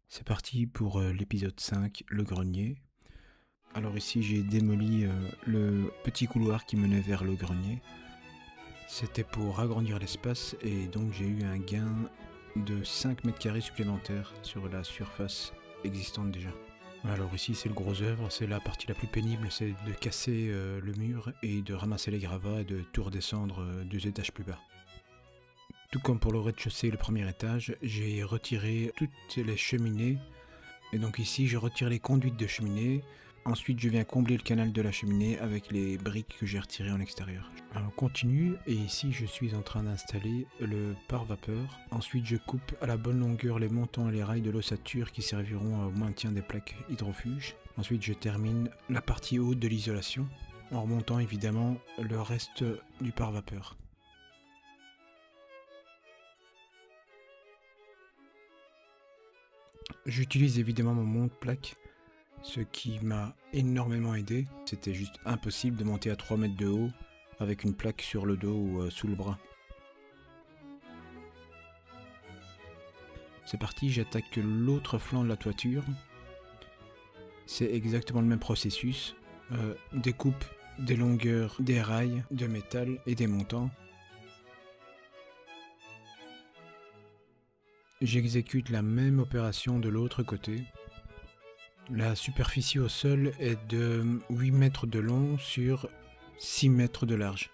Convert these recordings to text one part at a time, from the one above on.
C'est parti pour l'épisode 5, le grenier. Alors ici j'ai démoli le petit couloir qui menait vers le grenier. C'était pour agrandir l'espace et donc j'ai eu un gain de 5 mètres carrés supplémentaires sur la surface existante déjà. Alors ici c'est le gros œuvre, c'est la partie la plus pénible, c'est de casser le mur et de ramasser les gravats et de tout redescendre 2 étages plus bas. Tout comme pour le rez-de-chaussée et le premier étage, j'ai retiré toutes les cheminées. Et donc ici, je retire les conduites de cheminée. Ensuite, je viens combler le canal de la cheminée avec les briques que j'ai retirées en extérieur. Alors, on continue et ici, je suis en train d'installer le pare-vapeur. Ensuite, je coupe à la bonne longueur les montants et les rails de l'ossature qui serviront au maintien des plaques hydrofuges. Ensuite, je termine la partie haute de l'isolation en remontant évidemment le reste du pare-vapeur. J'utilise évidemment mon monte-plaque, ce qui m'a énormément aidé. C'était juste impossible de monter à 3 mètres de haut avec une plaque sur le dos ou sous le bras. C'est parti, j'attaque l'autre flanc de la toiture. C'est exactement le même processus. Découpe des longueurs des rails de métal et des montants. J'exécute la même opération de l'autre côté. La superficie au sol est de 8 mètres de long sur 6 mètres de large.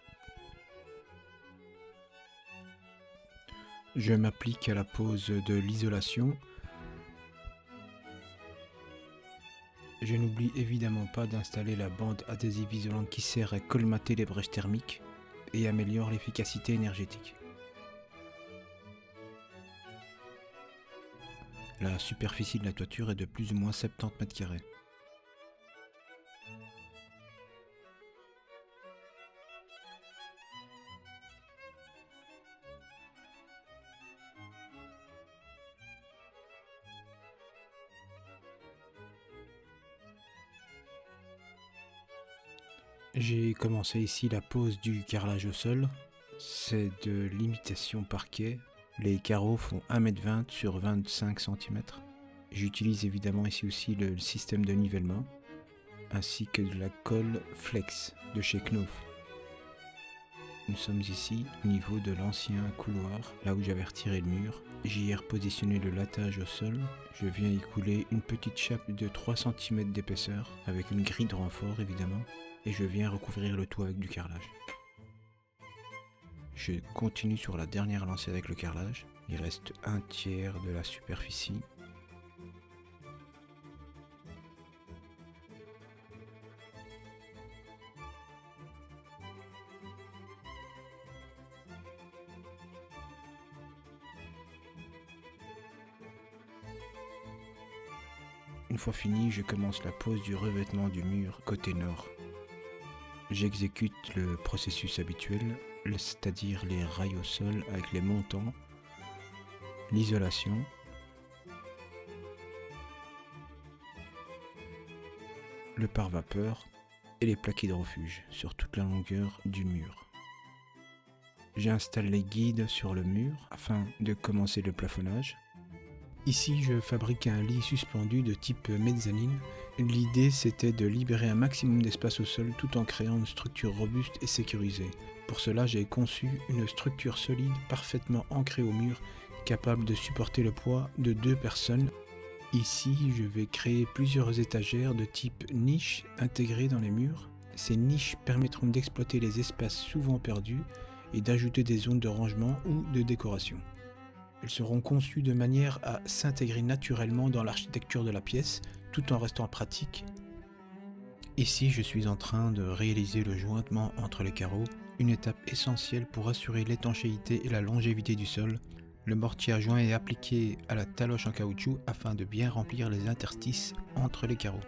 Je m'applique à la pose de l'isolation. Je n'oublie évidemment pas d'installer la bande adhésive isolante qui sert à colmater les brèches thermiques et améliore l'efficacité énergétique. La superficie de la toiture est de plus ou moins 70 mètres carrés. J'ai commencé ici la pose du carrelage au sol. C'est de l'imitation parquet. Les carreaux font 1,20 m sur 25 cm. J'utilise évidemment ici aussi le système de nivellement, ainsi que de la colle Flex de chez Knauf. Nous sommes ici au niveau de l'ancien couloir, là où j'avais retiré le mur. J'y ai repositionné le lattage au sol. Je viens y couler une petite chape de 3 cm d'épaisseur, avec une grille de renfort évidemment, et je viens recouvrir le tout avec du carrelage. Je continue sur la dernière lancée avec le carrelage. Il reste un tiers de la superficie. Une fois fini, je commence la pose du revêtement du mur côté nord. J'exécute le processus habituel, c'est-à-dire les rails au sol avec les montants, l'isolation, le pare-vapeur et les plaques hydrofuges sur toute la longueur du mur. J'installe les guides sur le mur afin de commencer le plafonnage. Ici, je fabrique un lit suspendu de type mezzanine. L'idée, c'était de libérer un maximum d'espace au sol tout en créant une structure robuste et sécurisée. Pour cela, j'ai conçu une structure solide parfaitement ancrée au mur, capable de supporter le poids de 2 personnes. Ici, je vais créer plusieurs étagères de type niche intégrées dans les murs. Ces niches permettront d'exploiter les espaces souvent perdus et d'ajouter des zones de rangement ou de décoration. Elles seront conçues de manière à s'intégrer naturellement dans l'architecture de la pièce, tout en restant pratiques. Ici, je suis en train de réaliser le jointement entre les carreaux, une étape essentielle pour assurer l'étanchéité et la longévité du sol. Le mortier à joint est appliqué à la taloche en caoutchouc afin de bien remplir les interstices entre les carreaux.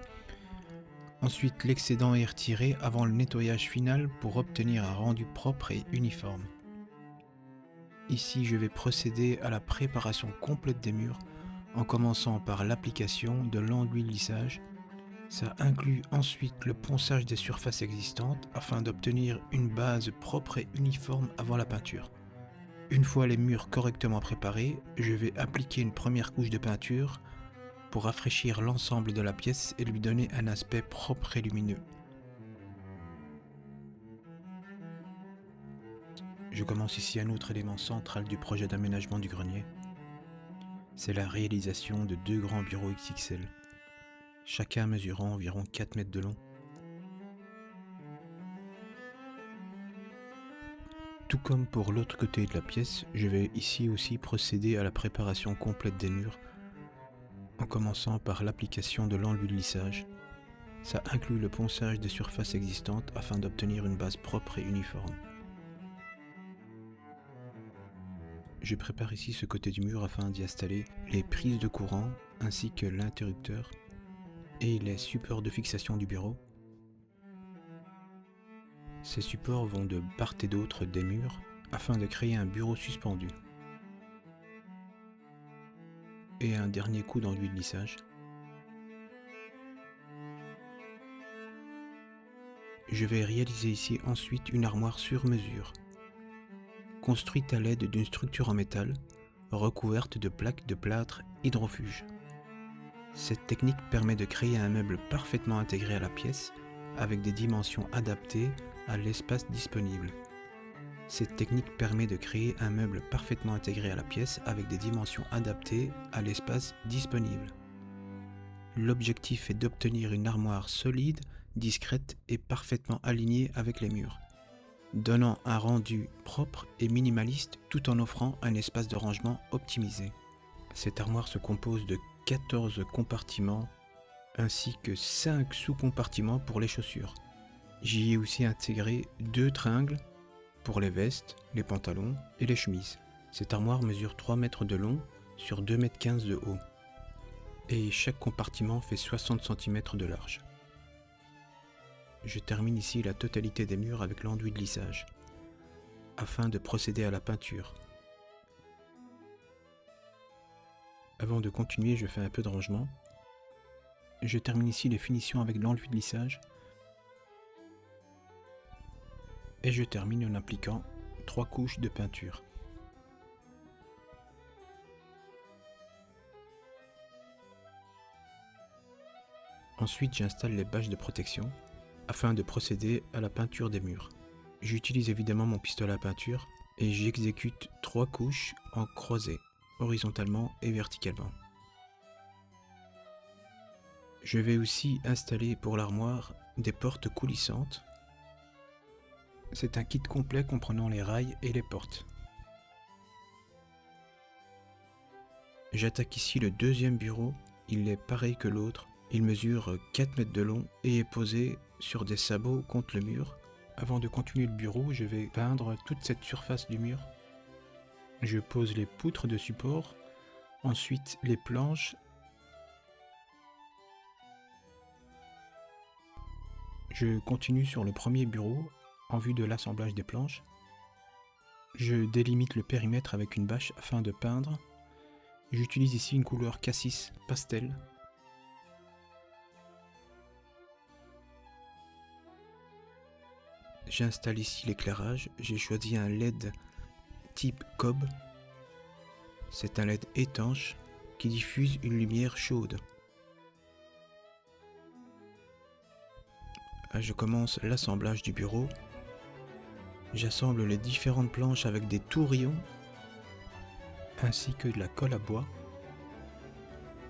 Ensuite, l'excédent est retiré avant le nettoyage final pour obtenir un rendu propre et uniforme. Ici, je vais procéder à la préparation complète des murs en commençant par l'application de l'enduit lissage. Ça inclut ensuite le ponçage des surfaces existantes afin d'obtenir une base propre et uniforme avant la peinture. Une fois les murs correctement préparés, je vais appliquer une première couche de peinture pour rafraîchir l'ensemble de la pièce et lui donner un aspect propre et lumineux. Je commence ici un autre élément central du projet d'aménagement du grenier. C'est la réalisation de 2 grands bureaux XXL, chacun mesurant environ 4 mètres de long. Tout comme pour l'autre côté de la pièce, je vais ici aussi procéder à la préparation complète des murs, en commençant par l'application de l'enduit de lissage. Ça inclut le ponçage des surfaces existantes afin d'obtenir une base propre et uniforme. Je prépare ici ce côté du mur afin d'y installer les prises de courant ainsi que l'interrupteur et les supports de fixation du bureau. Ces supports vont de part et d'autre des murs afin de créer un bureau suspendu. Et un dernier coup d'enduit de lissage. Je vais réaliser ici ensuite une armoire sur mesure, construite à l'aide d'une structure en métal recouverte de plaques de plâtre hydrofuge. Cette technique permet de créer un meuble parfaitement intégré à la pièce avec des dimensions adaptées à l'espace disponible. Cette technique permet de créer un meuble parfaitement intégré à la pièce avec des dimensions adaptées à l'espace disponible. L'objectif est d'obtenir une armoire solide, discrète et parfaitement alignée avec les murs, donnant un rendu propre et minimaliste tout en offrant un espace de rangement optimisé. Cette armoire se compose de 14 compartiments ainsi que 5 sous-compartiments pour les chaussures. J'y ai aussi intégré 2 tringles pour les vestes, les pantalons et les chemises. Cette armoire mesure 3 mètres de long sur 2 mètres 15 de haut. Et chaque compartiment fait 60 cm de large. Je termine ici la totalité des murs avec l'enduit de lissage, afin de procéder à la peinture. Avant de continuer, je fais un peu de rangement. Je termine ici les finitions avec l'enduit de lissage. Et je termine en appliquant 3 couches de peinture. Ensuite, j'installe les bâches de protection afin de procéder à la peinture des murs. J'utilise évidemment mon pistolet à peinture et j'exécute 3 couches en croisée, horizontalement et verticalement. Je vais aussi installer pour l'armoire des portes coulissantes. C'est un kit complet comprenant les rails et les portes. J'attaque ici le deuxième bureau, il est pareil que l'autre, il mesure 4 mètres de long et est posé sur des sabots contre le mur. Avant de continuer le bureau, je vais peindre toute cette surface du mur. Je pose les poutres de support, ensuite les planches. Je continue sur le premier bureau en vue de l'assemblage des planches. Je délimite le périmètre avec une bâche afin de peindre. J'utilise ici une couleur cassis pastel. J'installe ici l'éclairage. J'ai choisi un LED type cob. C'est un LED étanche qui diffuse une lumière chaude. Je commence l'assemblage du bureau. J'assemble les différentes planches avec des tourillons ainsi que de la colle à bois.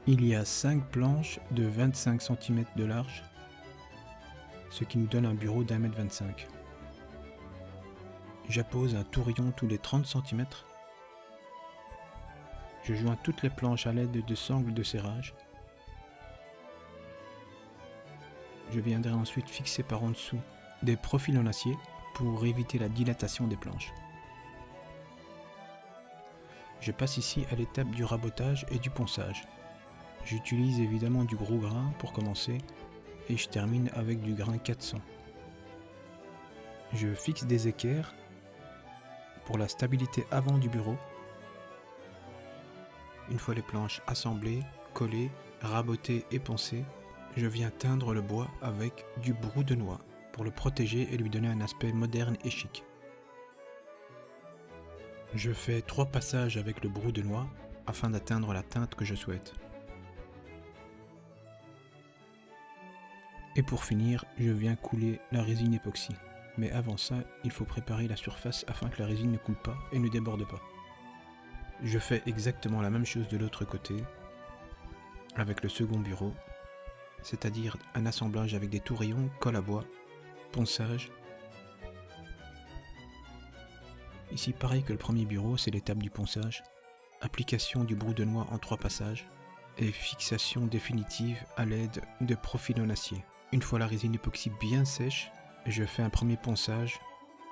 Il y a 5 planches de 25 cm de large, ce qui nous donne un bureau d'1 m 25. J'appose un tourillon tous les 30 cm. Je joins toutes les planches à l'aide de sangles de serrage. Je viendrai ensuite fixer par en dessous des profils en acier pour éviter la dilatation des planches. Je passe ici à l'étape du rabotage et du ponçage. J'utilise évidemment du gros grain pour commencer et je termine avec du grain 400. Je fixe des équerres pour la stabilité avant du bureau. Une fois les planches assemblées, collées, rabotées et poncées, je viens teindre le bois avec du brou de noix pour le protéger et lui donner un aspect moderne et chic. Je fais 3 passages avec le brou de noix afin d'atteindre la teinte que je souhaite. Et pour finir, je viens couler la résine époxy. Mais avant ça, il faut préparer la surface afin que la résine ne coule pas et ne déborde pas. Je fais exactement la même chose de l'autre côté, avec le second bureau, c'est-à-dire un assemblage avec des tourillons, colle à bois, ponçage. Ici, pareil que le premier bureau, c'est l'étape du ponçage, application du brou de noix en 3 passages, et fixation définitive à l'aide de profils en acier. Une fois la résine époxy bien sèche, je fais un premier ponçage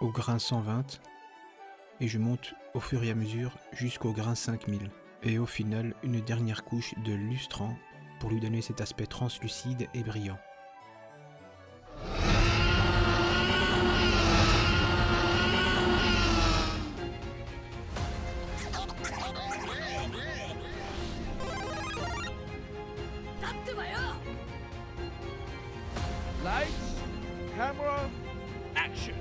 au grain 120 et je monte au fur et à mesure jusqu'au grain 5000. Et au final, une dernière couche de lustrant pour lui donner cet aspect translucide et brillant. Lights, camera, action.